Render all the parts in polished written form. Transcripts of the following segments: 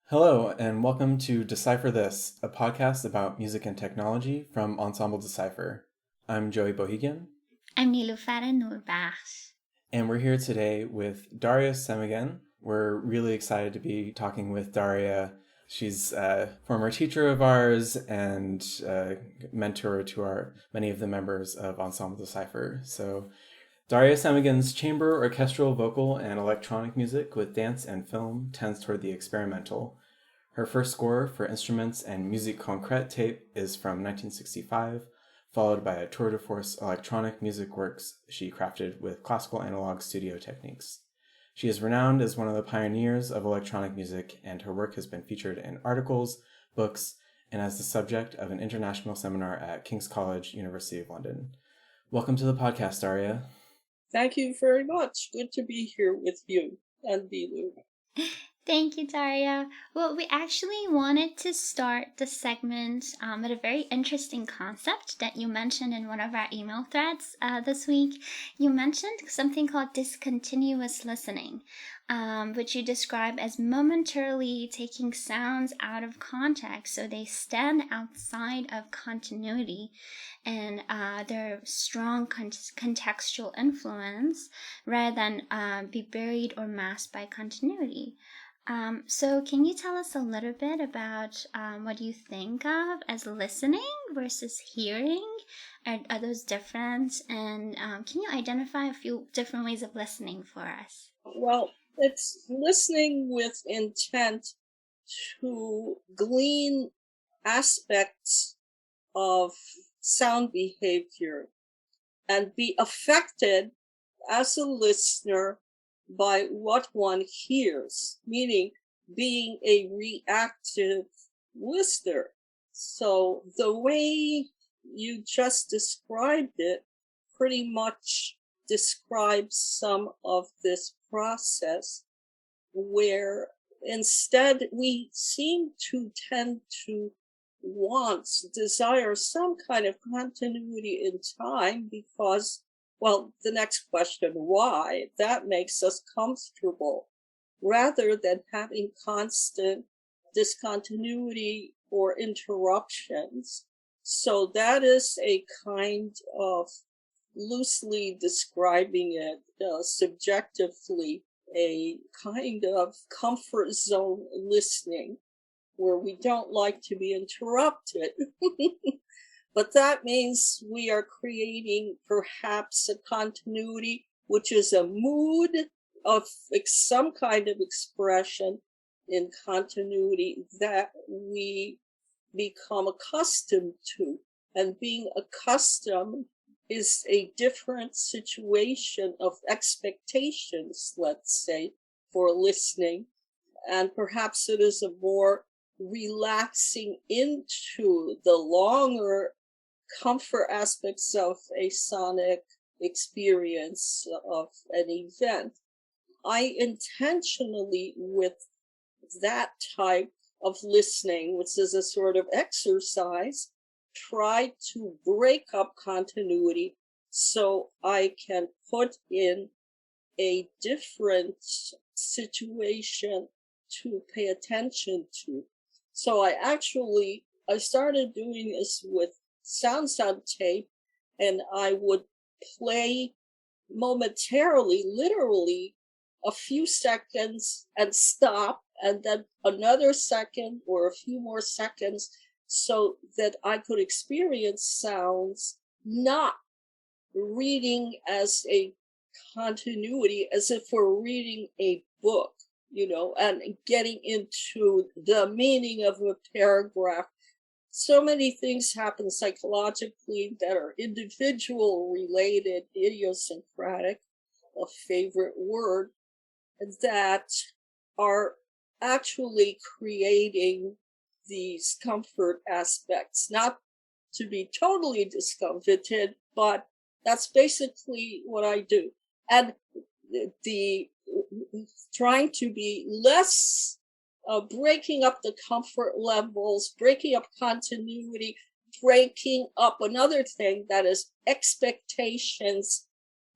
Hello, and welcome to Decipher This, a podcast about music and technology from Ensemble Decipher. I'm Joey Bohigian. I'm Nilufara Noorbakhsh. And we're here today with Daria Semegen. We're really excited to be talking with Daria. She's a former teacher of ours and mentor to many of the members of Ensemble Decipher. So Daria Semegen's chamber, orchestral, vocal, and electronic music with dance and film tends toward the experimental. Her first score for instruments and musique concrète tape is from 1965, followed by a tour de force electronic music works she crafted with classical analog studio techniques. She is renowned as one of the pioneers of electronic music, and her work has been featured in articles, books, and as the subject of an international seminar at King's College, University of London. Welcome to the podcast, Daria. Thank you very much. Good to be here with you and Bilu. Thank you, Daria. Well, we actually wanted to start the segment with a very interesting concept that you mentioned in one of our email threads this week. You mentioned something called discontinuous listening, which you describe as momentarily taking sounds out of context so they stand outside of continuity and their strong contextual influence rather than be buried or masked by continuity. So can you tell us a little bit about what you think of as listening versus hearing? Are those different? And can you identify a few different ways of listening for us? Well, it's listening with intent to glean aspects of sound behavior and be affected as a listener by what one hears, meaning being a reactive listener. So the way you just described it pretty much describes some of this process, where instead we seem to tend to desire some kind of continuity in time because, well, the next question, why? That makes us comfortable rather than having constant discontinuity or interruptions. So that is a kind of, loosely describing it subjectively, a kind of comfort zone listening where we don't like to be interrupted. But that means we are creating perhaps a continuity, which is a mood of some kind of expression in continuity that we become accustomed to. And being accustomed is a different situation of expectations, let's say, for listening. And perhaps it is a more relaxing into the longer comfort aspects of a sonic experience of an event. I intentionally, with that type of listening, which is a sort of exercise, try to break up continuity so I can put in a different situation to pay attention to. So I started doing this with sound tape, and I would play momentarily, literally a few seconds and stop, and then another second or a few more seconds so that I could experience sounds, not reading as a continuity, as if we're reading a book, and getting into the meaning of a paragraph. So many things happen psychologically that are individual related, idiosyncratic, a favorite word, that are actually creating these comfort aspects, not to be totally discomfited, but that's basically what I do. And the trying to be less breaking up the comfort levels, breaking up continuity, breaking up another thing that is expectations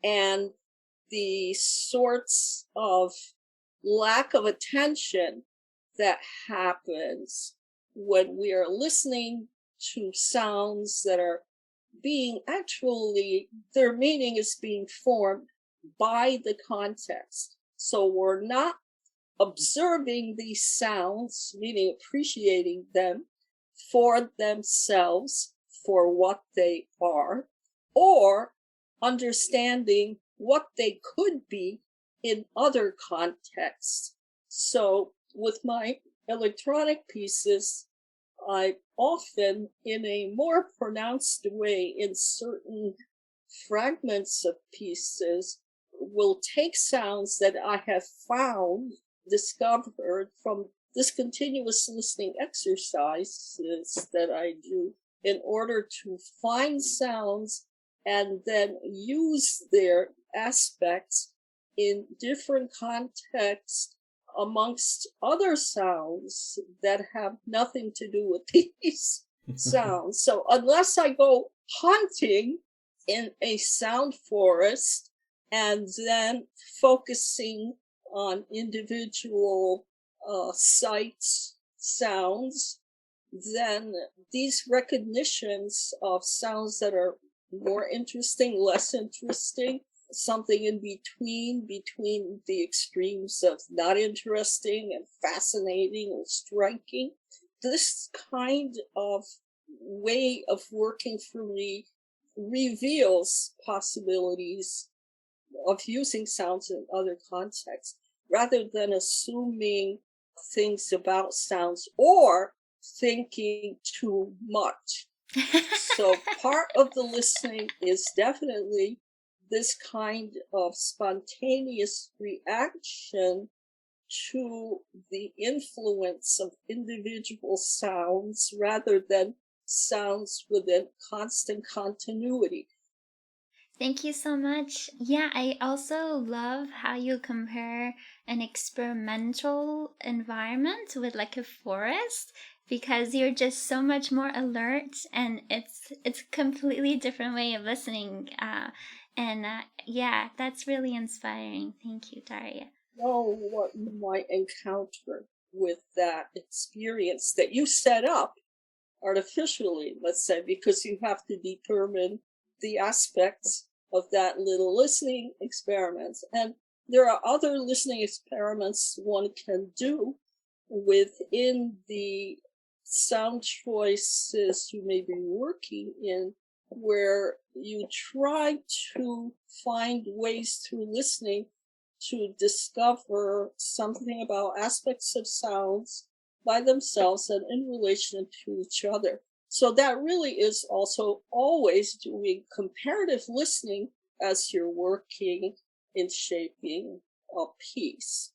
and the sorts of lack of attention that happens when we are listening to sounds that are being actually, their meaning is being formed by the context. So we're not observing these sounds, meaning appreciating them for themselves, for what they are, or understanding what they could be in other contexts. So with my electronic pieces, I often, in a more pronounced way, in certain fragments of pieces, will take sounds that I have found, discovered from this continuous listening exercises that I do, in order to find sounds and then use their aspects in different contexts amongst other sounds that have nothing to do with these sounds. So unless I go hunting in a sound forest and then focusing on individual sites, sounds, then these recognitions of sounds that are more interesting, less interesting, something in between the extremes of not interesting and fascinating or striking. This kind of way of working for me reveals possibilities of using sounds in other contexts rather than assuming things about sounds or thinking too much. So part of the listening is definitely this kind of spontaneous reaction to the influence of individual sounds rather than sounds within constant continuity. Thank you so much. Yeah, I also love how you compare an experimental environment with like a forest, because you're just so much more alert, and it's a completely different way of listening. Yeah, that's really inspiring. Thank you, Daria. Know what you might encounter with that experience that you set up artificially, let's say, because you have to determine the aspects of that little listening experiment. And there are other listening experiments one can do within the sound choices you may be working in, where you try to find ways through listening to discover something about aspects of sounds by themselves and in relation to each other. So that really is also always doing comparative listening as you're working in shaping a piece.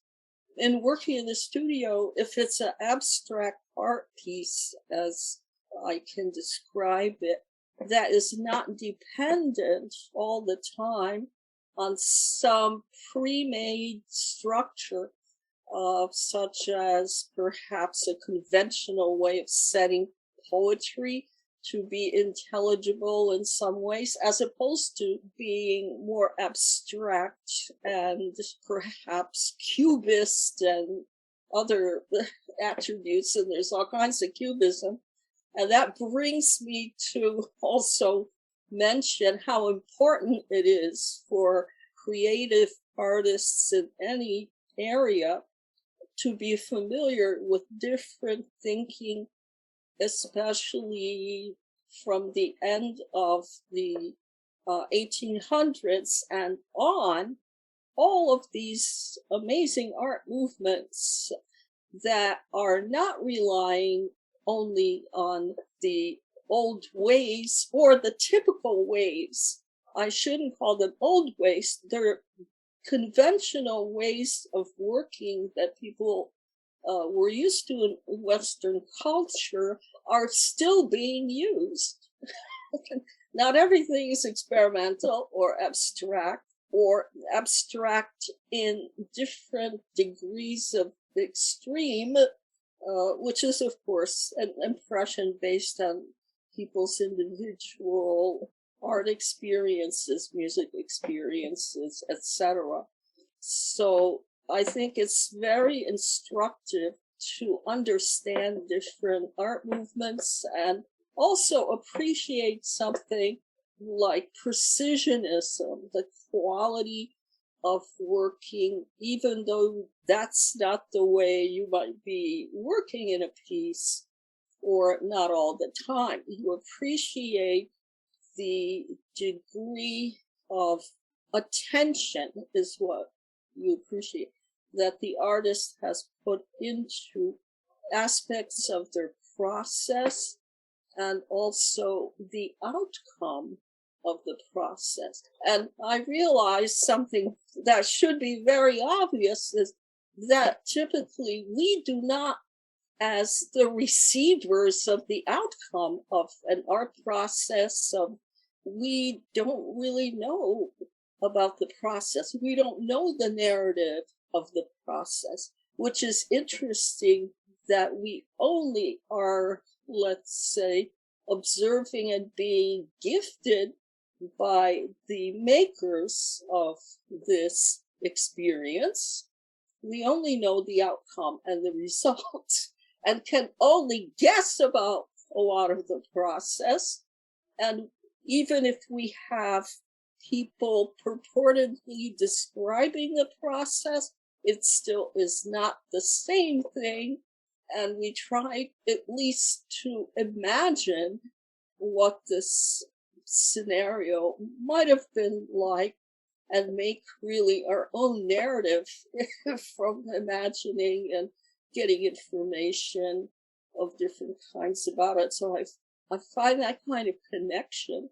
In working in the studio, if it's an abstract art piece, as I can describe it, that is not dependent all the time on some pre-made structure of such as perhaps a conventional way of setting poetry to be intelligible in some ways, as opposed to being more abstract and perhaps cubist and other attributes, and there's all kinds of cubism. And that brings me to also mention how important it is for creative artists in any area to be familiar with different thinking, especially from the end of the 1800s and on. All of these amazing art movements that are not relying only on the old ways or the typical ways. I shouldn't call them old ways. They're conventional ways of working that people were used to in Western culture are still being used. Not everything is experimental or abstract in different degrees of extreme, which is, of course, an impression based on people's individual art experiences, music experiences, etc. So I think it's very instructive to understand different art movements and also appreciate something like precisionism, the quality of working, even though that's not the way you might be working in a piece, or not all the time. You appreciate the degree of attention is what you appreciate that the artist has put into aspects of their process and also the outcome of the process. And I realized something that should be very obvious is that typically we do not, as the receivers of the outcome of an art process, we don't really know about the process. We don't know the narrative of the process, which is interesting that we only are, let's say, observing and being gifted by the makers of this experience. We only know the outcome and the result and can only guess about a lot of the process. And even if we have people purportedly describing the process, it still is not the same thing. And we try at least to imagine what this scenario might have been like and make really our own narrative from imagining and getting information of different kinds about it. So I find that kind of connection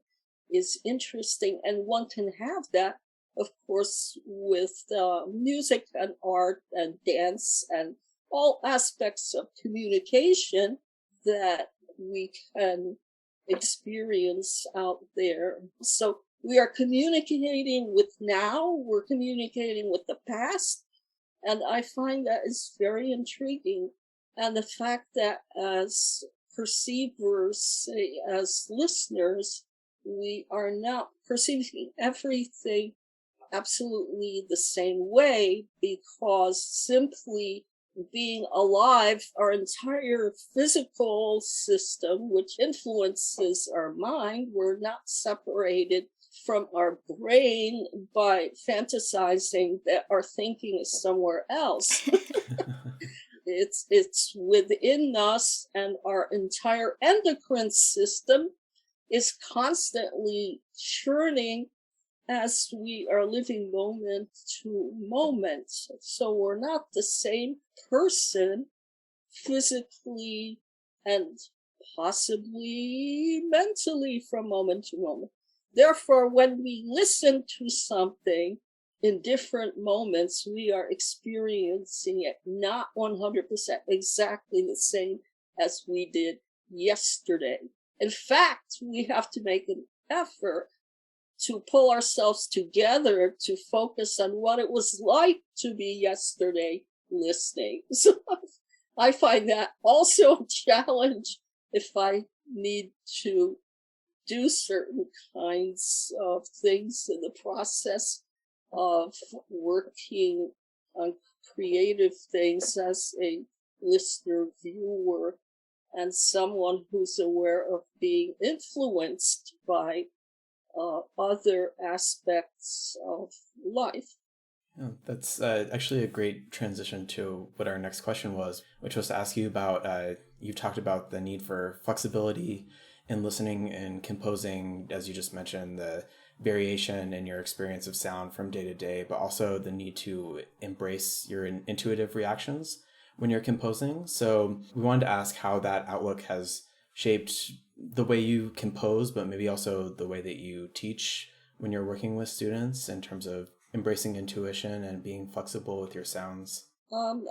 is interesting, and one can have that, of course, with music and art and dance and all aspects of communication that we can experience out there. So we are communicating with now, we're communicating with the past, and I find that is very intriguing. And the fact that as perceivers, as listeners, we are not perceiving everything absolutely the same way, because simply being alive, our entire physical system, which influences our mind, we're not separated from our brain by fantasizing that our thinking is somewhere else. It's within us, and our entire endocrine system is constantly churning as we are living moment to moment. So we're not the same person physically and possibly mentally from moment to moment. Therefore, when we listen to something in different moments, we are experiencing it not 100% exactly the same as we did yesterday. In fact, we have to make an effort to pull ourselves together to focus on what it was like to be yesterday listening. So I find that also a challenge if I need to do certain kinds of things in the process of working on creative things as a listener, viewer, and someone who's aware of being influenced by other aspects of life. Yeah, that's actually a great transition to what our next question was, which was to ask you about, you talked about the need for flexibility in listening and composing, as you just mentioned, the variation in your experience of sound from day to day, but also the need to embrace your intuitive reactions when you're composing. So we wanted to ask how that outlook has shaped the way you compose, but maybe also the way that you teach when you're working with students in terms of embracing intuition and being flexible with your sounds.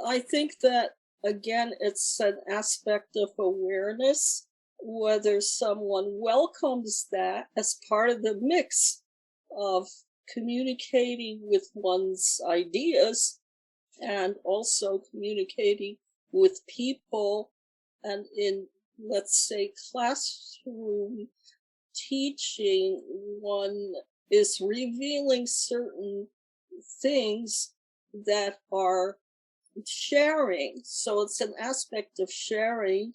I think that, again, it's an aspect of awareness, whether someone welcomes that as part of the mix of communicating with one's ideas and also communicating with people, and in, let's say, classroom teaching, one is revealing certain things that are sharing. So it's an aspect of sharing.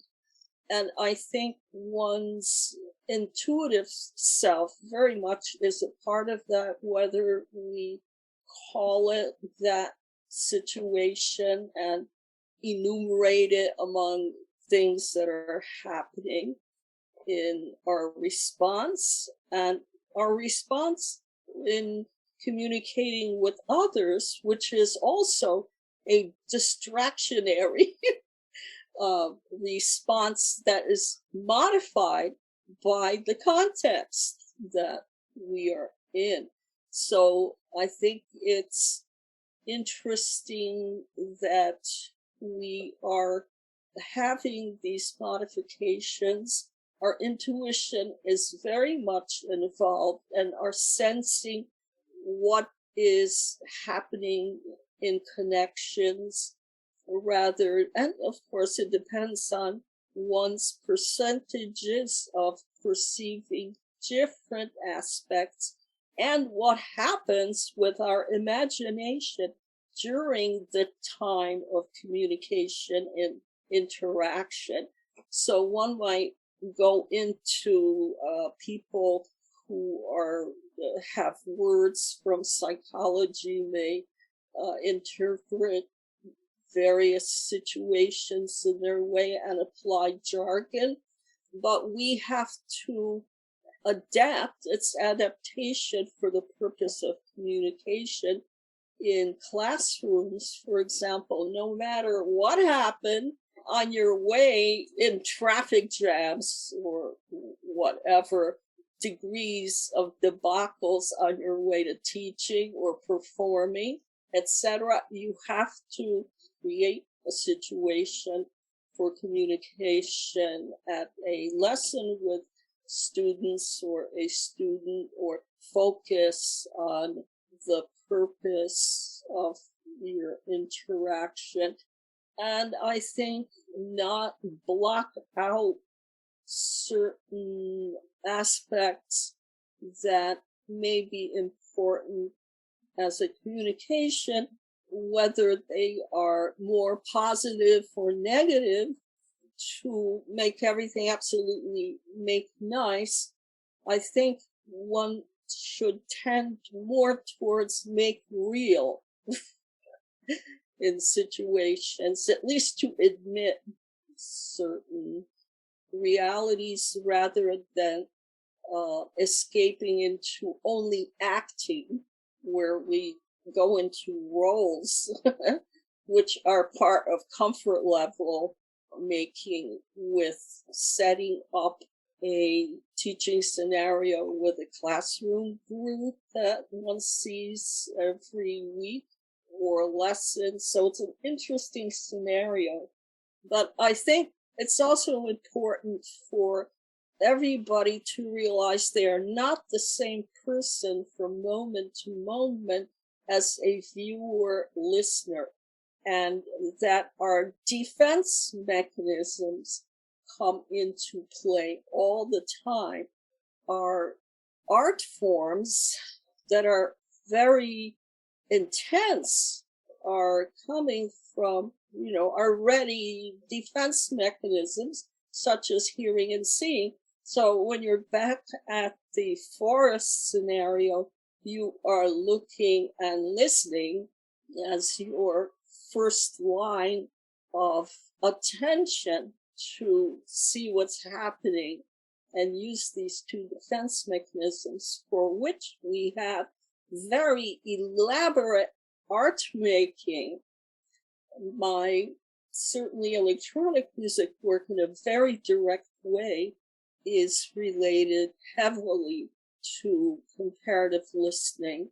And I think one's intuitive self very much is a part of that, whether we call it that situation and enumerate it among things that are happening in our response, and our response in communicating with others, which is also a distractionary response that is modified by the context that we are in. So I think it's interesting that we are having these modifications. Our intuition is very much involved, and our sensing what is happening in connections rather, and of course it depends on one's percentages of perceiving different aspects and what happens with our imagination during the time of communication and interaction. So one might go into people who are have words from psychology, may interpret various situations in their way and apply jargon, but we have to adapt. It's adaptation for the purpose of communication. In classrooms, for example, no matter what happened on your way in traffic jams or whatever degrees of debacles on your way to teaching or performing, etc., you have to create a situation for communication at a lesson with students or a student, or focus on the purpose of your interaction. And I think not block out certain aspects that may be important as a communication, whether they are more positive or negative, to make everything absolutely make nice. I think one should tend more towards make real in situations, at least to admit certain realities rather than escaping into only acting, where we go into roles which are part of comfort level making, with setting up a teaching scenario with a classroom group that one sees every week or lesson. So it's an interesting scenario. But I think it's also important for everybody to realize they are not the same person from moment to moment as a viewer listener, and that our defense mechanisms come into play all the time. Our art forms that are very intense are coming from, our ready defense mechanisms, such as hearing and seeing. So when you're back at the forest scenario, you are looking and listening as your first line of attention to see what's happening, and use these two defense mechanisms, for which we have very elaborate art making. My certainly electronic music work in a very direct way is related heavily to comparative listening,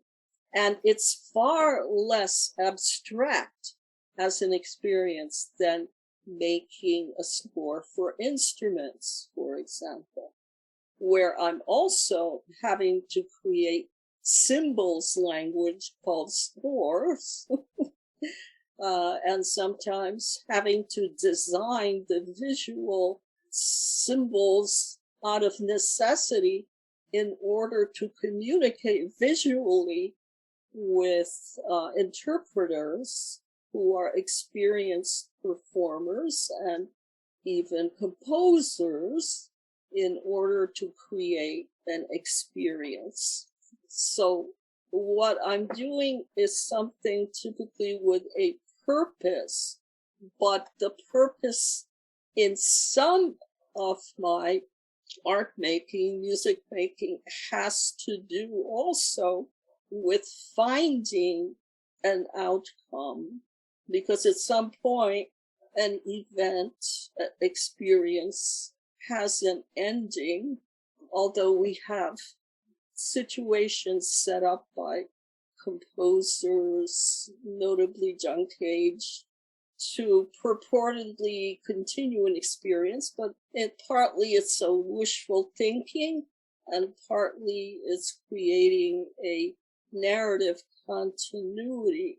and it's far less abstract as an experience than making a score for instruments, for example, where I'm also having to create symbols language called scores, and sometimes having to design the visual symbols out of necessity in order to communicate visually with interpreters who are experienced performers and even composers in order to create an experience. So what I'm doing is something typically with a purpose, but the purpose in some of my art making, music making, has to do also with finding an outcome, because at some point an event experience has an ending, although we have situations set up by composers, notably John Cage, to purportedly continue an experience, but partly it's a wishful thinking, and partly it's creating a narrative continuity.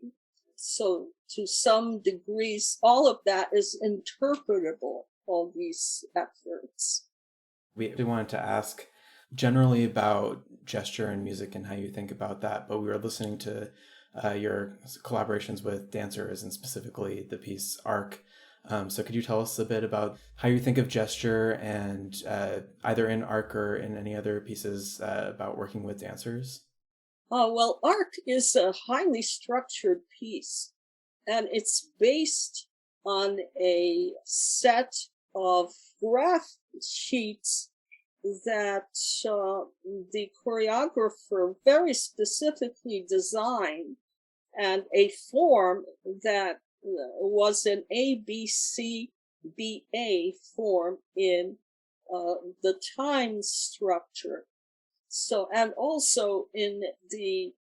So to some degrees, all of that is interpretable, all these efforts. We wanted to ask generally about gesture and music and how you think about that, but we were listening to your collaborations with dancers and specifically the piece Arc. So could you tell us a bit about how you think of gesture and either in Arc or in any other pieces about working with dancers? Well, Arc is a highly structured piece, and it's based on a set of graph sheets that the choreographer very specifically designed, and a form that was an ABCBA form in the time structure. So, and also in the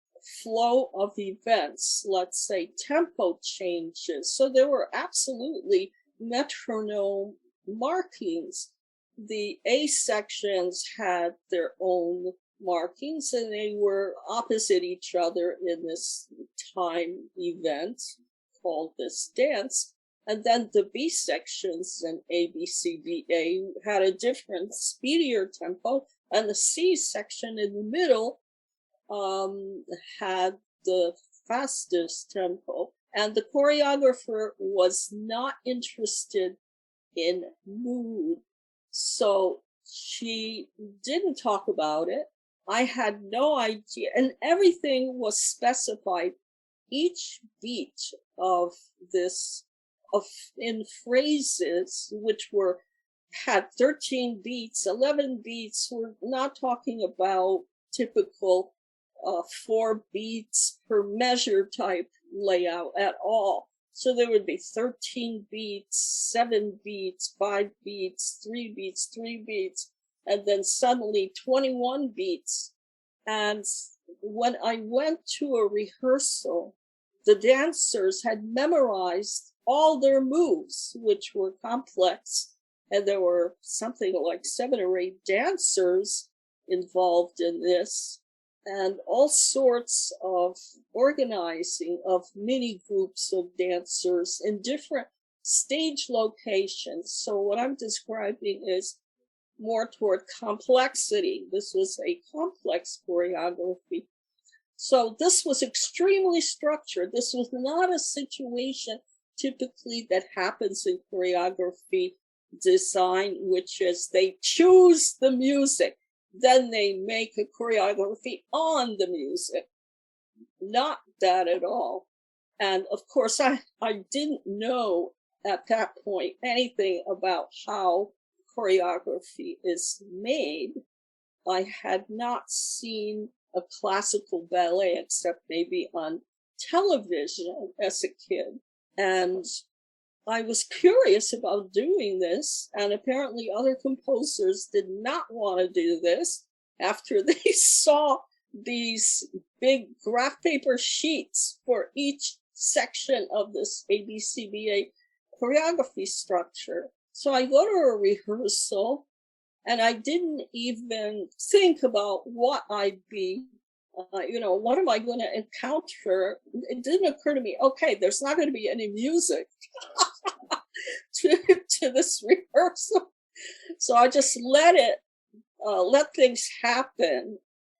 flow of events, let's say tempo changes. So there were absolutely metronome markings. The A sections had their own markings, and they were opposite each other in this time event called this dance. And then the B sections in ABCBA had a different, speedier tempo, and the C section in the middle had the fastest tempo. And the choreographer was not interested in mood, so she didn't talk about it. I had no idea, and everything was specified. Each beat of this, in phrases which had 13 beats, 11 beats. We're not talking about typical 4 beats per measure type layout at all. So there would be 13 beats, 7 beats, 5 beats, 3 beats, 3 beats, and then suddenly 21 beats. And when I went to a rehearsal, the dancers had memorized all their moves, which were complex, and there were something like 7 or 8 dancers involved in this, and all sorts of organizing of mini groups of dancers in different stage locations. So what I'm describing is more toward complexity. This was a complex choreography. So this was extremely structured. This was not a situation typically that happens in choreography design, which is they choose the music, then they make a choreography on the music. Not that at all. And of course, I didn't know at that point anything about how choreography is made. I had not seen a classical ballet except maybe on television as a kid. And I was curious about doing this, and apparently other composers did not want to do this after they saw these big graph paper sheets for each section of this ABCBA choreography structure. So I go to a rehearsal, and I didn't even think about what I'd be, what am I going to encounter? It didn't occur to me, okay, there's not going to be any music to this rehearsal. So I just let it let things happen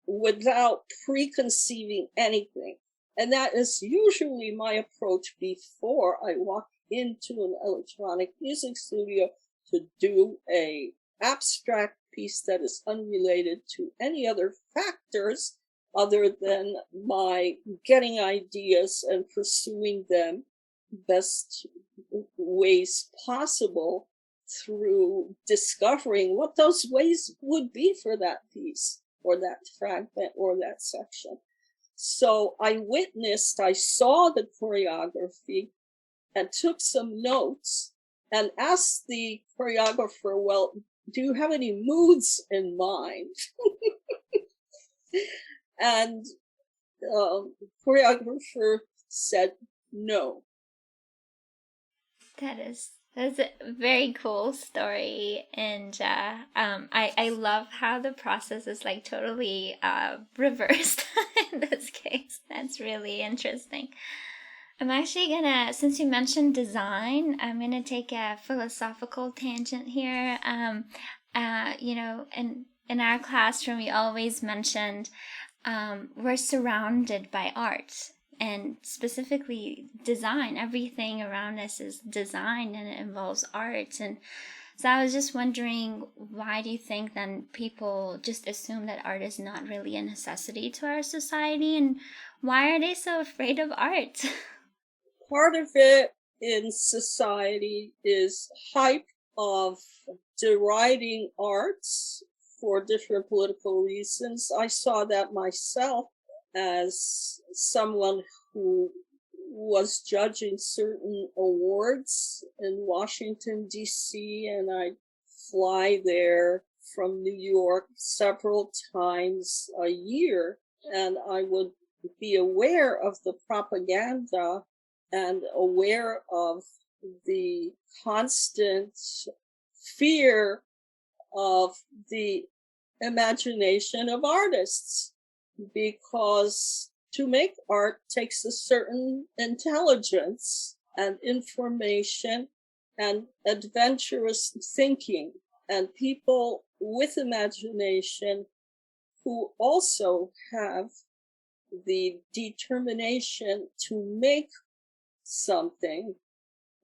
without preconceiving anything. And that is usually my approach before I walk into an electronic music studio to do a abstract piece that is unrelated to any other factors other than my getting ideas and pursuing them best ways possible through discovering what those ways would be for that piece or that fragment or that section. So I saw the choreography and took some notes and asked the choreographer, well, do you have any moods in mind? And the choreographer said no. That's a very cool story, and I love how the process is like totally reversed in this case. That's really interesting. I'm actually gonna, since you mentioned design, I'm gonna take a philosophical tangent here. You know, in our classroom, we always mentioned we're surrounded by art. And specifically design. Everything around us is design and it involves art. And so I was just wondering, why do you think then people just assume that art is not really a necessity to our society? And why are they so afraid of art? Part of it in society is hype of deriding arts for different political reasons. I saw that myself as someone who was judging certain awards in Washington, D.C., and I'd fly there from New York several times a year, and I would be aware of the propaganda and aware of the constant fear of the imagination of artists, because to make art takes a certain intelligence and information and adventurous thinking, and people with imagination who also have the determination to make something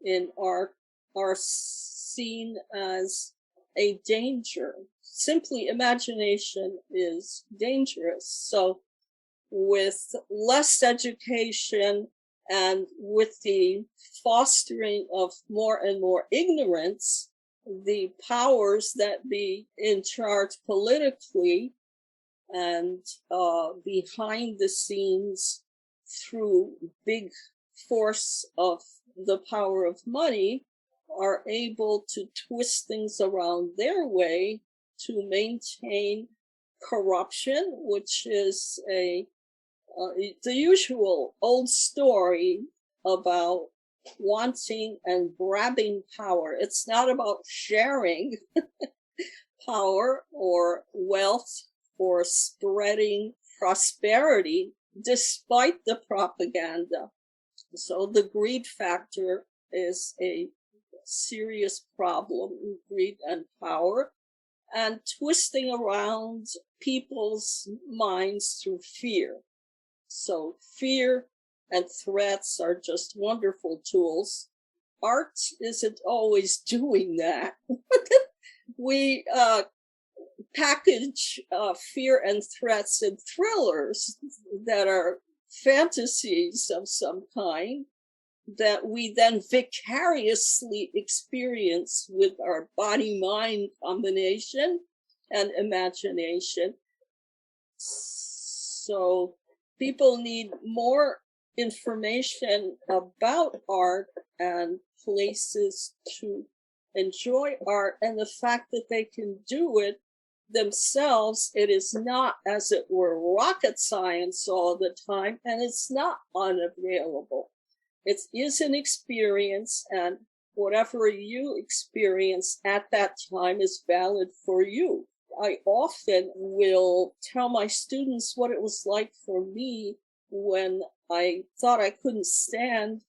in art are seen as a danger. Simply imagination is dangerous. So with less education and with the fostering of more and more ignorance, the powers that be in charge politically and behind the scenes through big force of the power of money are able to twist things around their way to maintain corruption, which is the usual old story about wanting and grabbing power. It's not about sharing power or wealth or spreading prosperity despite the propaganda. So the greed factor is a serious problem, greed and power, and twisting around people's minds through fear. So fear and threats are just wonderful tools. Art isn't always doing that. We package fear and threats in thrillers that are fantasies of some kind that we then vicariously experience with our body-mind combination and imagination. So people need more information about art and places to enjoy art, and the fact that they can do it themselves. It is not, as it were, rocket science all the time, and it's not unavailable. It is an experience, and whatever you experience at that time is valid for you. I often will tell my students what it was like for me when I thought I couldn't stand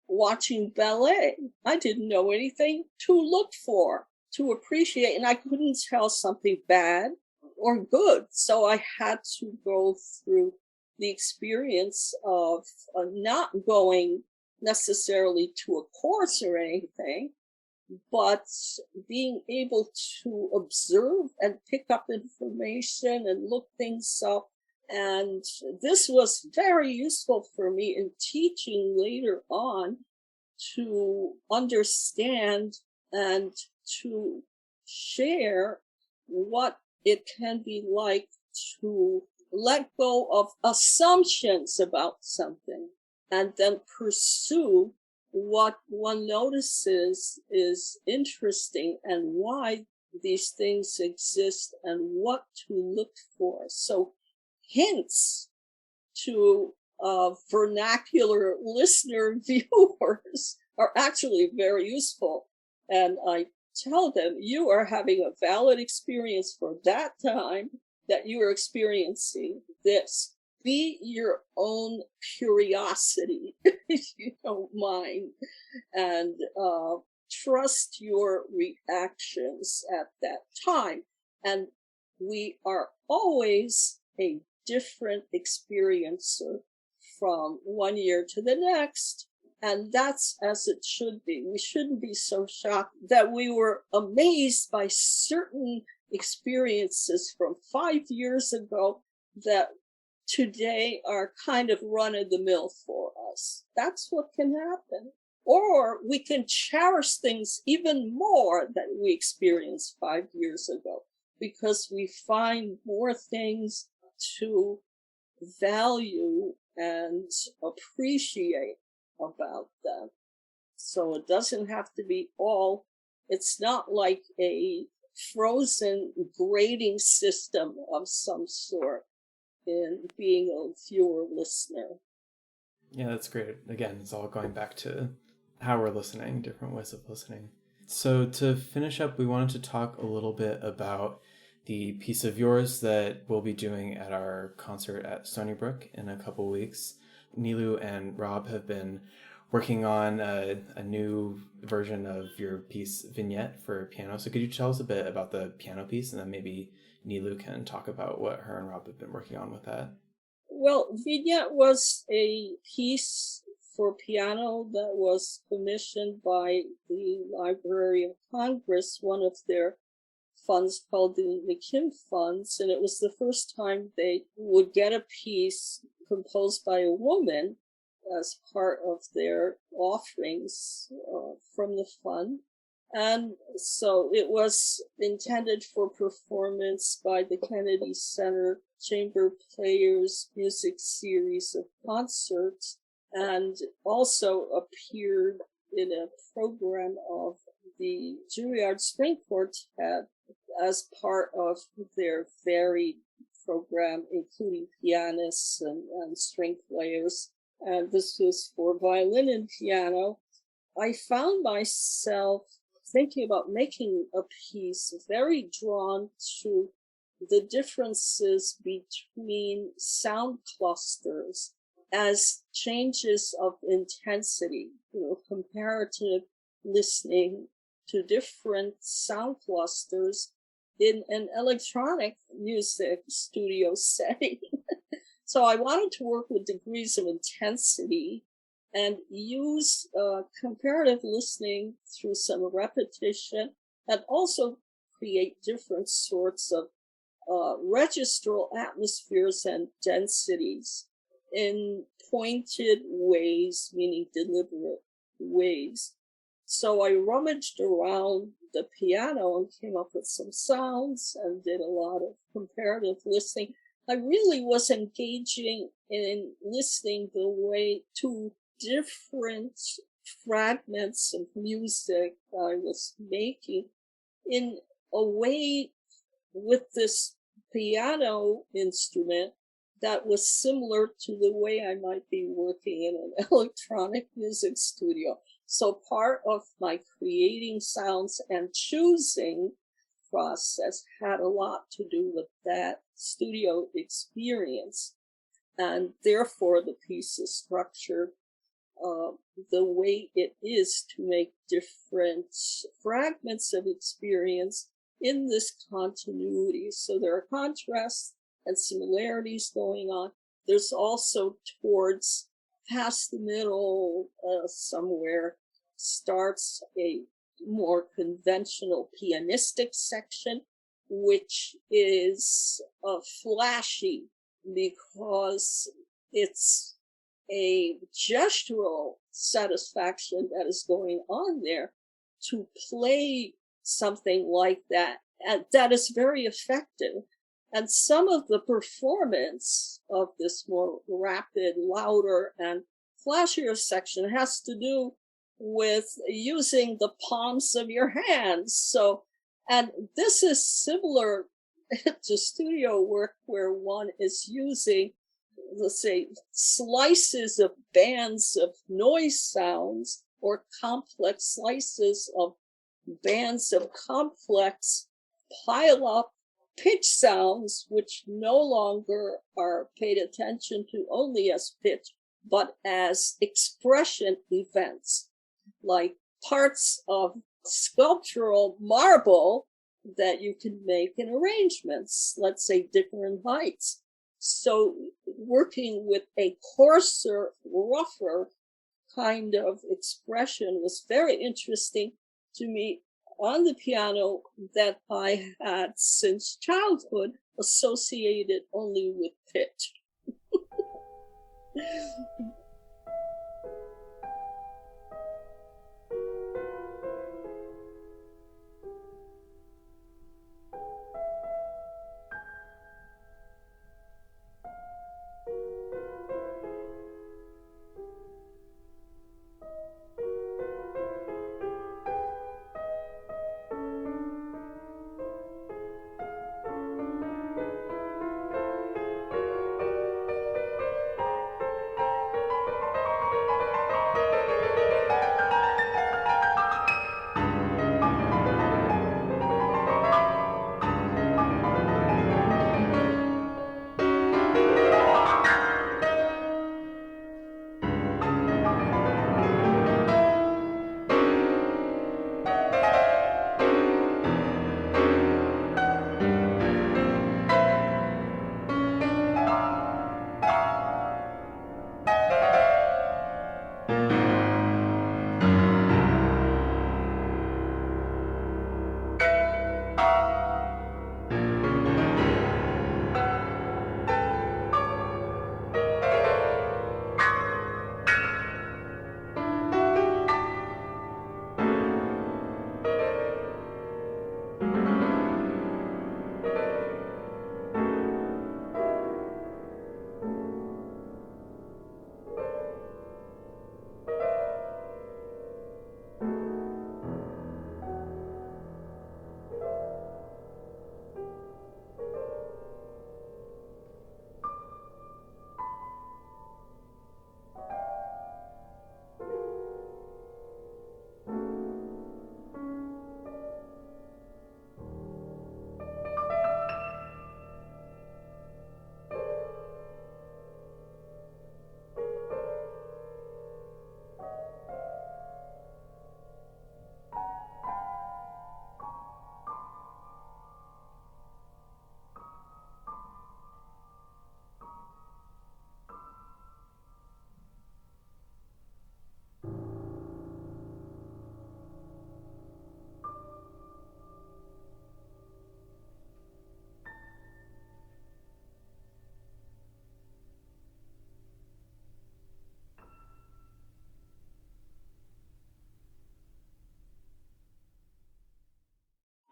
watching ballet. I didn't know anything to look for, to appreciate, and I couldn't tell something bad or good. So I had to go through the experience of not going necessarily to a course or anything, but being able to observe and pick up information and look things up. And this was very useful for me in teaching later on, to understand and to share what it can be like to let go of assumptions about something and then pursue what one notices is interesting and why these things exist and what to look for. So hints to vernacular listener viewers are actually very useful. And I tell them, you are having a valid experience for that time that you are experiencing this. Be your own curiosity, if you don't mind, and trust your reactions at that time. And we are always a different experiencer from one year to the next. And that's as it should be. We shouldn't be so shocked that we were amazed by certain experiences from 5 years ago that today are kind of run of the mill for us. That's what can happen. Or we can cherish things even more that we experienced 5 years ago because we find more things to value and appreciate about them. So it doesn't have to be all, it's not like a frozen grading system of some sort in being a viewer listener. Yeah, that's great. Again, it's all going back to how we're listening, different ways of listening. So to finish up, we wanted to talk a little bit about the piece of yours that we'll be doing at our concert at Stony Brook in a couple weeks. Nilu and Rob have been working on a new version of your piece, Vignette, for piano. So could you tell us a bit about the piano piece, and then maybe Nilu can talk about what her and Rob have been working on with that? Well, Vignette was a piece for piano that was commissioned by the Library of Congress, one of their funds called the McKim Funds, and it was the first time they would get a piece composed by a woman as part of their offerings from the fund. And so it was intended for performance by the Kennedy Center Chamber Players Music Series of concerts, and also appeared in a program of the Juilliard String Quartet as part of their varied program, including pianists and string players. And this was for violin and piano. I found myself thinking about making a piece very drawn to the differences between sound clusters as changes of intensity, comparative listening to different sound clusters in an electronic music studio setting. So I wanted to work with degrees of intensity and use comparative listening through some repetition, and also create different sorts of registral atmospheres and densities in pointed ways, meaning deliberate ways. So I rummaged around the piano and came up with some sounds and did a lot of comparative listening. I really was engaging in listening the way to different fragments of music I was making in a way with this piano instrument that was similar to the way I might be working in an electronic music studio. So part of my creating sounds and choosing process had a lot to do with that studio experience. And therefore the piece is structured the way it is to make different fragments of experience in this continuity. So there are contrasts and similarities going on. There's also towards past the middle, somewhere starts a more conventional pianistic section, which is flashy because it's a gestural satisfaction that is going on there to play something like that. And that is very effective. And some of the performance of this more rapid, louder, and flashier section has to do with using the palms of your hands. So, and this is similar to studio work where one is using, let's say, slices of bands of noise sounds or complex slices of bands of complex pile up pitch sounds, which no longer are paid attention to only as pitch, but as expression events, like parts of sculptural marble that you can make in arrangements, let's say different heights. So working with a coarser, rougher kind of expression was very interesting to me on the piano that I had since childhood associated only with pitch.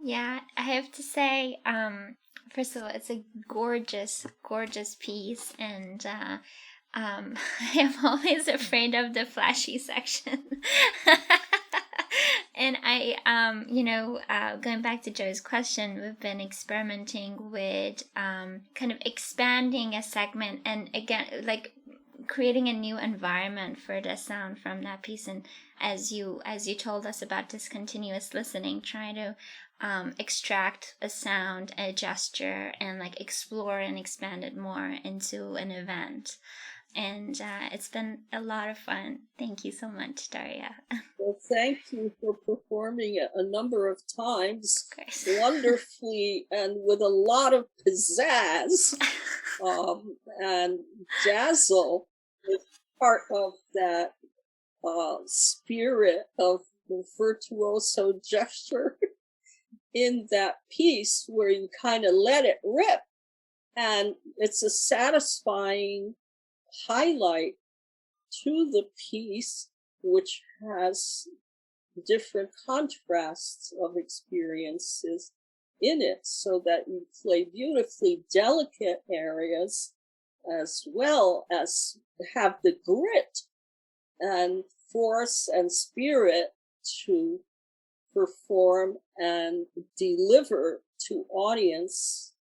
Yeah, I have to say, first of all, it's a gorgeous, gorgeous piece, and I am always afraid of the flashy section. And going back to Joe's question, we've been experimenting with kind of expanding a segment, and again, like creating a new environment for the sound from that piece. And as you told us about discontinuous listening, trying to extract a sound, a gesture, and like explore and expand it more into an event. and it's been a lot of fun. Thank you so much, Daria. Well, thank you for performing it a number of times, Of course. wonderfully and with a lot of pizzazz and dazzle. It's part of that spirit of the virtuoso gesture in that piece where you kind of let it rip. And it's a satisfying highlight to the piece, which has different contrasts of experiences in it, so that you play beautifully delicate areas as well as have the grit and force and spirit to perform and deliver to audience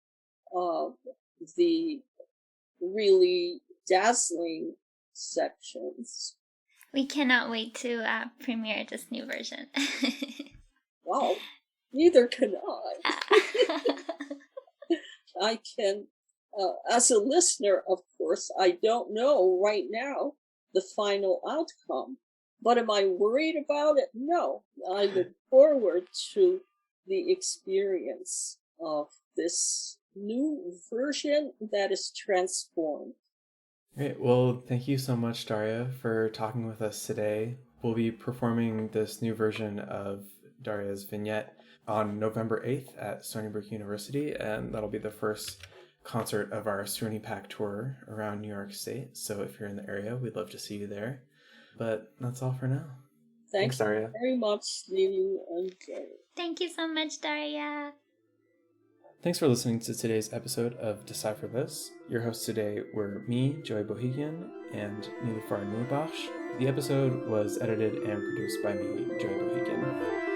the really dazzling sections. We cannot wait to premiere this new version. Wow, neither can I. I can, as a listener, of course, I don't know right now the final outcome, but am I worried about it? No, I look forward to the experience of this new version that is transformed. Great. Well, thank you so much, Daria, for talking with us today. We'll be performing this new version of Daria's vignette on November 8th at Stony Brook University, and that'll be the first concert of our Serenity Pack tour around New York State. So if you're in the area, we'd love to see you there. But that's all for now. Thanks, Daria. Very much, Lily and Jerry. Thank you so much, Daria. Thanks for listening to today's episode of Decipher This. Your hosts today were me, Joey Bohigian, and Nilüfer Nurbach. The episode was edited and produced by me, Joey Bohigian.